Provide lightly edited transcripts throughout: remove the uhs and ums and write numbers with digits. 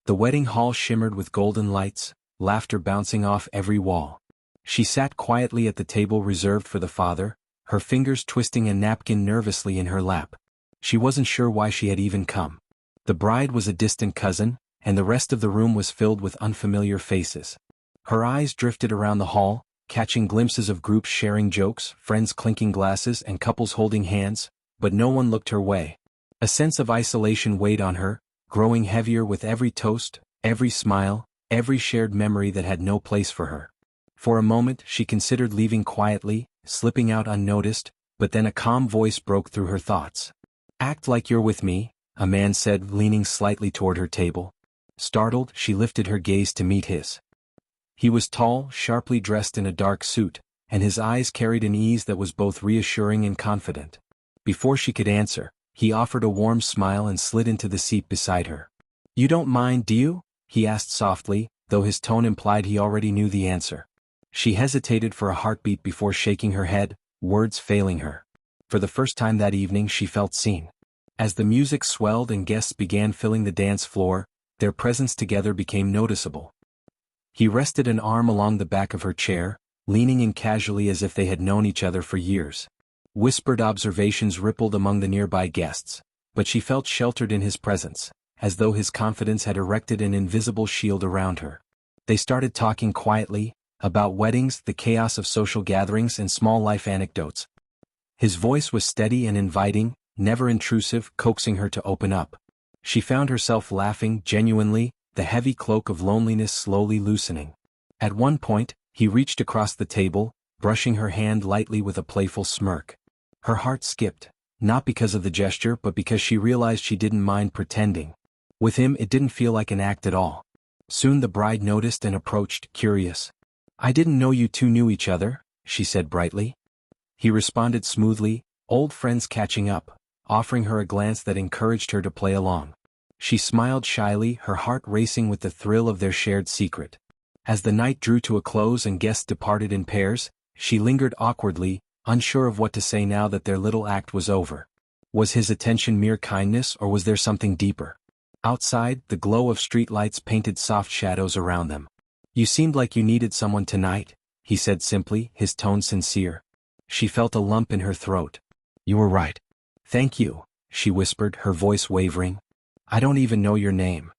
The wedding hall shimmered with golden lights, laughter bouncing off every wall. She sat quietly at the table reserved for the father, her fingers twisting a napkin nervously in her lap. She wasn't sure why she had even come. The bride was a distant cousin, and the rest of the room was filled with unfamiliar faces. Her eyes drifted around the hall, catching glimpses of groups sharing jokes, friends clinking glasses, and couples holding hands, but no one looked her way. A sense of isolation weighed on her, growing heavier with every toast, every smile, every shared memory that had no place for her. For a moment she considered leaving quietly, slipping out unnoticed, but then a calm voice broke through her thoughts. "Act like you're with me," a man said, leaning slightly toward her table. Startled, she lifted her gaze to meet his. He was tall, sharply dressed in a dark suit, and his eyes carried an ease that was both reassuring and confident. Before she could answer, he offered a warm smile and slid into the seat beside her. "You don't mind, do you?" he asked softly, though his tone implied he already knew the answer. She hesitated for a heartbeat before shaking her head, words failing her. For the first time that evening she felt seen. As the music swelled and guests began filling the dance floor, their presence together became noticeable. He rested an arm along the back of her chair, leaning in casually as if they had known each other for years. Whispered observations rippled among the nearby guests, but she felt sheltered in his presence, as though his confidence had erected an invisible shield around her. They started talking quietly, about weddings, the chaos of social gatherings, and small life anecdotes. His voice was steady and inviting, never intrusive, coaxing her to open up. She found herself laughing genuinely, the heavy cloak of loneliness slowly loosening. At one point, he reached across the table, brushing her hand lightly with a playful smirk. Her heart skipped, not because of the gesture but because she realized she didn't mind pretending. With him it didn't feel like an act at all. Soon the bride noticed and approached, curious. "I didn't know you two knew each other," she said brightly. He responded smoothly, old friends catching up, offering her a glance that encouraged her to play along. She smiled shyly, her heart racing with the thrill of their shared secret. As the night drew to a close and guests departed in pairs, she lingered awkwardly, unsure of what to say now that their little act was over. Was his attention mere kindness or was there something deeper? Outside, the glow of streetlights painted soft shadows around them. "You seemed like you needed someone tonight," he said simply, his tone sincere. She felt a lump in her throat. "You were right." "Thank you," she whispered, her voice wavering. "I don't even know your name."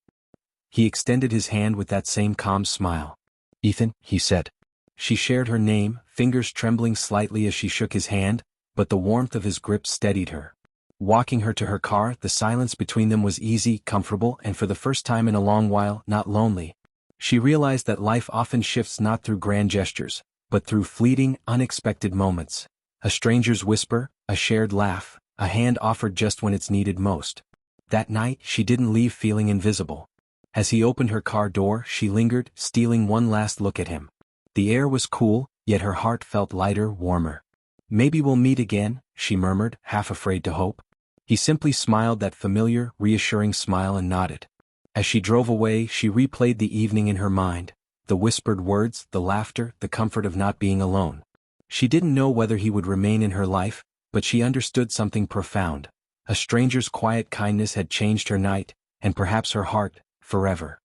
He extended his hand with that same calm smile. "Ethan," he said. She shared her name, fingers trembling slightly as she shook his hand, but the warmth of his grip steadied her. Walking her to her car, the silence between them was easy, comfortable, and for the first time in a long while, not lonely. She realized that life often shifts not through grand gestures, but through fleeting, unexpected moments. A stranger's whisper, a shared laugh, a hand offered just when it's needed most. That night, she didn't leave feeling invisible. As he opened her car door, she lingered, stealing one last look at him. The air was cool, yet her heart felt lighter, warmer. "Maybe we'll meet again," she murmured, half afraid to hope. He simply smiled that familiar, reassuring smile and nodded. As she drove away, she replayed the evening in her mind, the whispered words, the laughter, the comfort of not being alone. She didn't know whether he would remain in her life, but she understood something profound. A stranger's quiet kindness had changed her night, and perhaps her heart, forever.